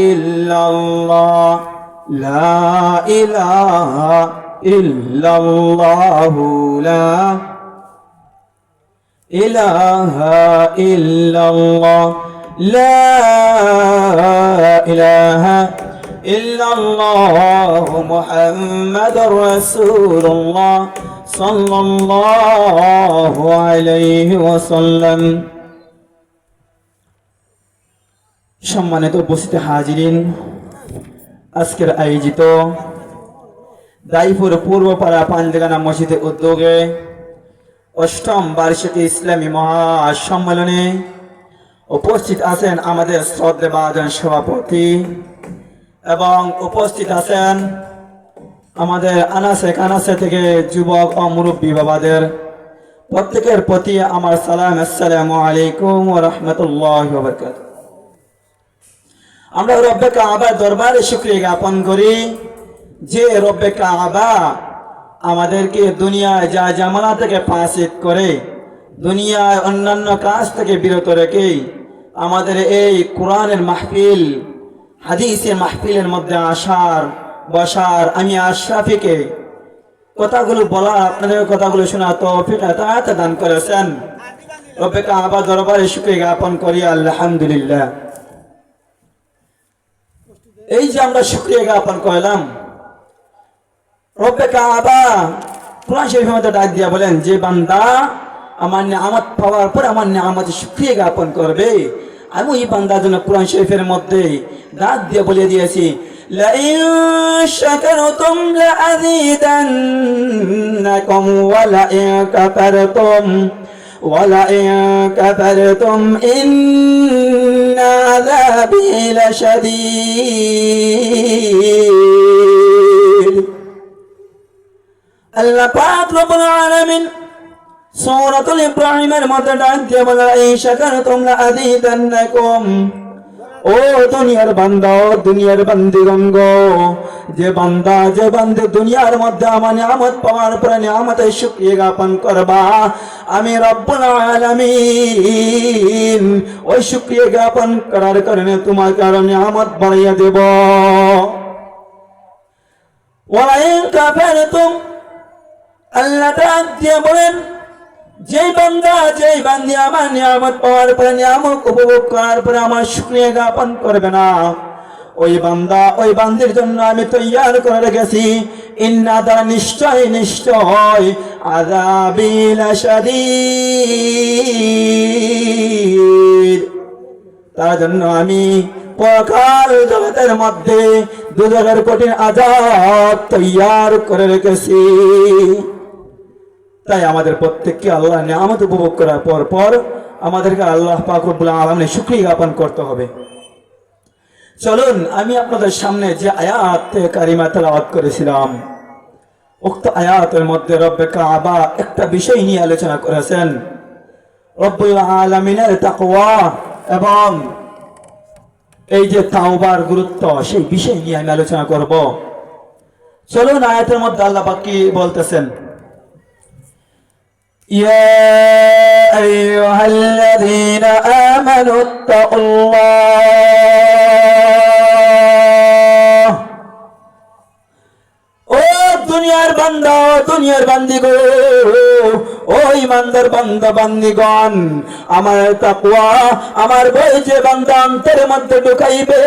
ইল্লাল্লাহ লা ইলাহা ইল্লাল্লাহু লা ইলাহা ইল্লাল্লাহ লা ইলাহা ইল্লাল্লাহ মুহাম্মাদুর রাসূলুল্লাহ সাল্লাল্লাহু আলাইহি ওয়াসাল্লাম। সম্মানিত উপস্থিত হাজিরিন, আজকের আয়োজিত দাইপুর পূর্বপাড়া পাঞ্জগানা মসজিদের উদ্যোগে অষ্টম বার্ষিকী ইসলামী মহাসম্মেলনে উপস্থিত আছেন আমাদের শ্রদ্ধেয়ভাজন সভাপতি এবং উপস্থিত আছেন আমাদের আনাসে কানাসে থেকে যুবক ও মুরব্বী বাবাদের। প্রত্যেকের প্রতি আমার সালাম, আসসালামু আলাইকুম ওয়া রাহমাতুল্লাহি ওয়া বারাকাতুহু। আমরা রব্বে কাবার দরবারে শুকরিয়া জ্ঞাপন করি যে রব্বে কাবা আমাদেরকে দুনিয়ায় যা জামানা থেকে ফাসিদ করে, দুনিয়ায় অন্যান্য কাজ থেকে বিরত রেখে আমাদের এই কোরআনের মাহফিল, হাদিসের মাহফিলের মধ্যে আসার বসার আমি আশরাফিকে কথাগুলো বলা, আপনাদের কথাগুলো শোনা তৌফিক আতা দান করেছেন। রব্বে কাবা দরবারে শুকরিয়া জ্ঞাপন করি আলহামদুলিল্লাহ। এই যে আমরা শুকরিয়া জ্ঞাপন করলাম, রব্বে কাবা কোরআন শরীফের মধ্যে ডাক দিয়া বলেন যে বান্দা আমার নিয়ামত পাওয়ার পর আমার নিয়ামতের শুকরিয়া জ্ঞাপন করবে, আমি ওই বান্দার জন্য কোরআন শরীফের মধ্যে ডাক দিয়ে বলে দিয়েছি লাইন শাকারতুম লাযীদান্নাকুম ওয়া লাইন কাফারতুম ইন্না আযাবী লাশাদীদ। আল্লাহ পাক রব্বুল আলামিন সূরাতুল ইব্রাহিমের মধ্যে ডাক দিয়ে বলে লাইন শাকারতুম লাযীদান্নাকুম, ও দুনিয়ার বান্দা, ও দুনিয়ার বান্দিগণ গো, যে বান্দা যে বান্দি দুনিয়ার মধ্যে আমার নিয়ামত পাওয়ার পরে নিয়ামতের শুকরিয়া জ্ঞাপন করবা, আমি রব্বুল আলামিন ওই শুকরিয়া জ্ঞাপন করার কারণে তোমার কারণে নিয়ামত বাড়িয়ে দেব। ওয়ালাইন কাফারতুম, আল্লাহ ডাক দিয়ে বলেন যে বান্দা যে বান্দি আমার নিয়ামত পাওয়ার পরে নিয়ামত উপভোগ করার পরে আমার শুকরিয়া জ্ঞাপন করবে না, ওই বান্দা ওই বান্দির জন্য আমি তৈয়ার করে রেখেছি ইন্না দ্বারা নিশ্চয় নিশ্চয় আযাবী লাশাদীদ, তার জন্য আমি পরকাল জগতের মধ্যে দুজকের কঠিন আযাব তৈয়ার করে রেখেছি। তাই আমাদের প্রত্যেককে আল্লাহ নিয়ামত উপভোগ করার পর আমাদেরকে আল্লাহ পাক রব্বুল আলামিনের শুকরিয়া জ্ঞাপন করতে হবে। চলুন আমি আপনাদের সামনে যে আয়াত কারিমা তেলাওয়াত করেছিলাম, উক্ত আয়াতের মধ্যে রব্বে কাবা একটা বিষয় নিয়ে আলোচনা করেছেন, রব্বুল আলামিনের তাকওয়া এবং এই যে তাওবার গুরুত্ব, সেই বিষয় নিয়ে আমি আলোচনা করব। চলুন আয়াতের মধ্যে আল্লাহ পাক কি বলতেছেন, يا أيها الذين آمنوا اتقوا الله, ও দুনিয়ার বান্দা ও দুনিয়ার বান্দি গো, ও ইমানদার বান্দা বান্দিগণ, আমার তাকওয়া আমার ভয় যে বান্দা অন্তরের মধ্যে ঢুকাইবে,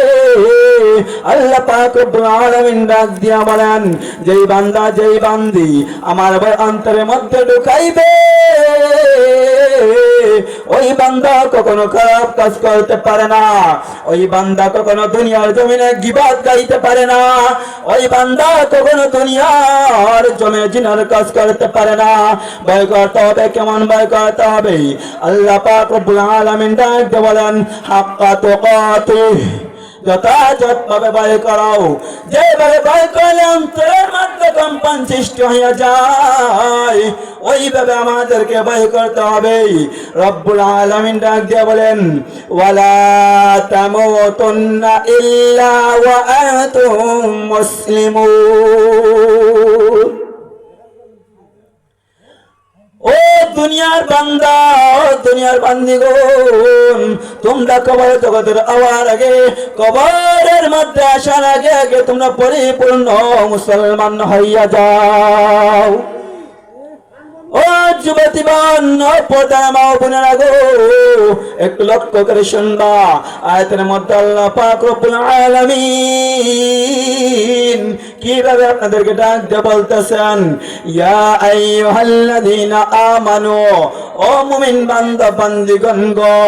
আল্লাহ পাক রব্বুল আলামিন ডাক দিয়া বলেন যেই বান্দা যেই বান্দি আমার ভয় অন্তরের মধ্যে ঢুকাইবে, ওই বান্দা কখনো খারাপ কাজ করতে পারে না, ওই বান্দা কখনো দুনিয়ার জমিনে গীবত গাইতে পারে না, ওই বান্দা কখনো দুনিয়ার জমিনে জিনার কাজ করতে পারে না। ভয় করতে হবে, কেমন ভয় করতে হবে? আল্লাহ পাক রব্বুল আলামিন ডাক দিয়ে বলেন হাক্কা তুকাতিহ, যথাযথভাবে ভয় করো, যেভাবে ভয় করলে অন্তরের মধ্যে কম্পন সৃষ্টি হয়ে যায়, ওইভাবে আমাদেরকে ভয় করতে হবে। রব্বুল আলামিন ডাক দিয়ে বলেন ওয়ালা তামুতুন্না ইল্লা ওয়া আনতুম মুসলিমুন, ও দুনিয়ার বান্দা, ও দুনিয়ার বান্দিগণ, তোমরা কবর জগতের আওয়ার আগে, কবরের মধ্যে আসার আগে আগে তোমরা পরিপূর্ণ মুসলমান হইয়া যাও। ও যুবতীগণ, ও পর্দার মা ও বোনেরা গো, একটু লক্ষ্য করে শুনবা। আয়াতের মধ্যে আল্লাহ পাক রব্বুল আলামিন কিভাবে আপনাদেরকে ডাক দিয়ে বলতেছেন, ইয়া আইয়ুহাল্লাযীনা আমানু, ও মুমিন বান্দা বান্দিগণ গো,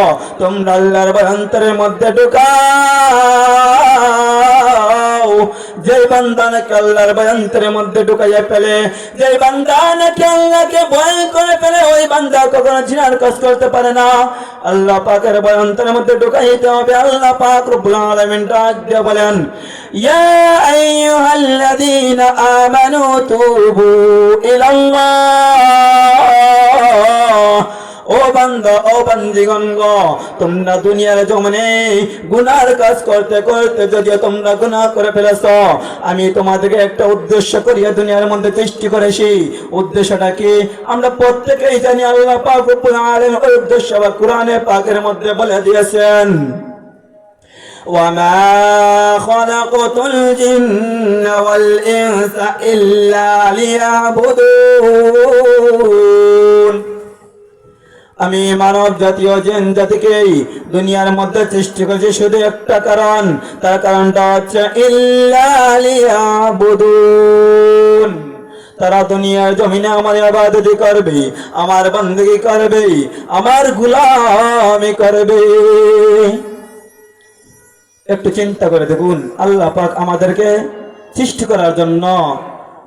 তোমরা আল্লাহর অন্তরের মধ্যে ঢুকাও। যে বান্দা নাকি আল্লাহর অন্তরের মধ্যে ঢুকাইয়া ফেলে, যে বান্দা নাকি আল্লাহকে ভয় করে ফেলে, ওই বান্দা কখনো জিনার কাজ করতে পারে না। আল্লাহ পাকের অন্তরের মধ্যে ঢুকাইতে হবে। আল্লাহ পাক রব্বুল আলামিন ডাক দিয়ে বলেন, ইয়া আইয়ুহাল্লাযীনা আমানু তুবু ইলাল্লাহ, ও বান্দা ও বান্দিগণ গো, তোমরা দুনিয়ার জমিনে গুনার কাজ করতে করতে যদি তোমরা গুনাহ করে ফেলেছো, আমি তোমাদেরকে একটা উদ্দেশ্য করিয়া দুনিয়ার মধ্যে সৃষ্টি করেছি। উদ্দেশ্যটা কি আমরা প্রত্যেকেই জানি। আল্লাহ পাক রব্বুল আলামিন ওই উদ্দেশ্য বা কোরআনে পাকের মধ্যে বলে দিয়েছেন, وما خلقت الجن والإنس إلا ليعبدون, আমি মানব জাতীয় জিন জাতিকেই দুনিয়ার মধ্যে সৃষ্টি করেছি শুধু একটা কারণ, তার কারণটা হচ্ছে ইল্লা লিয়াবুদুন, তারা দুনিয়ার জমিনে আমার ইবাদত করবে, আমার বندگی করবে, আমার গোলামি করবে। একটু চিন্তা করে দেখুন, আল্লাহ পাক আমাদেরকে সৃষ্টি করার জন্য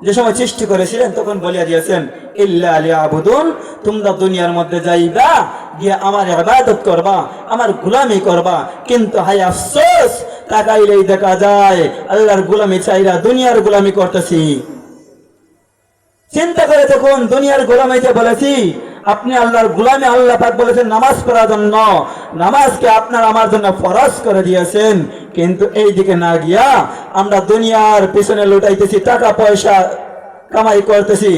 যে সময় সৃষ্টি করেছিলেন তখন বলিয়া দিয়েছেন, ইল্লা লিয়াবুদুন, তোমরা দুনিয়ার মধ্যে যাইবা, গিয়ে আমার ইবাদত করবা, আমার গোলামি করবা। কিন্তু হায় আফসোস, তাকাইলেই দেখা যায় আল্লাহর গোলামি চাইরা দুনিয়ার গোলামি করতেছি। চিন্তা করে দেখুন, দুনিয়ার গোলামিতে বলেছি, আপনি আল্লাহর গোলামি, আল্লাহ পাক বলেছেন নামাজ পড়ার জন্য, নামাজকে আপনার আমার জন্য ফরজ করে দিয়েছেন। কিন্তু এই দিকে না গিয়া আমরা দুনিয়ার পিছনে লুটাইতেছি, টাকা পয়সা কামাই করতেছি।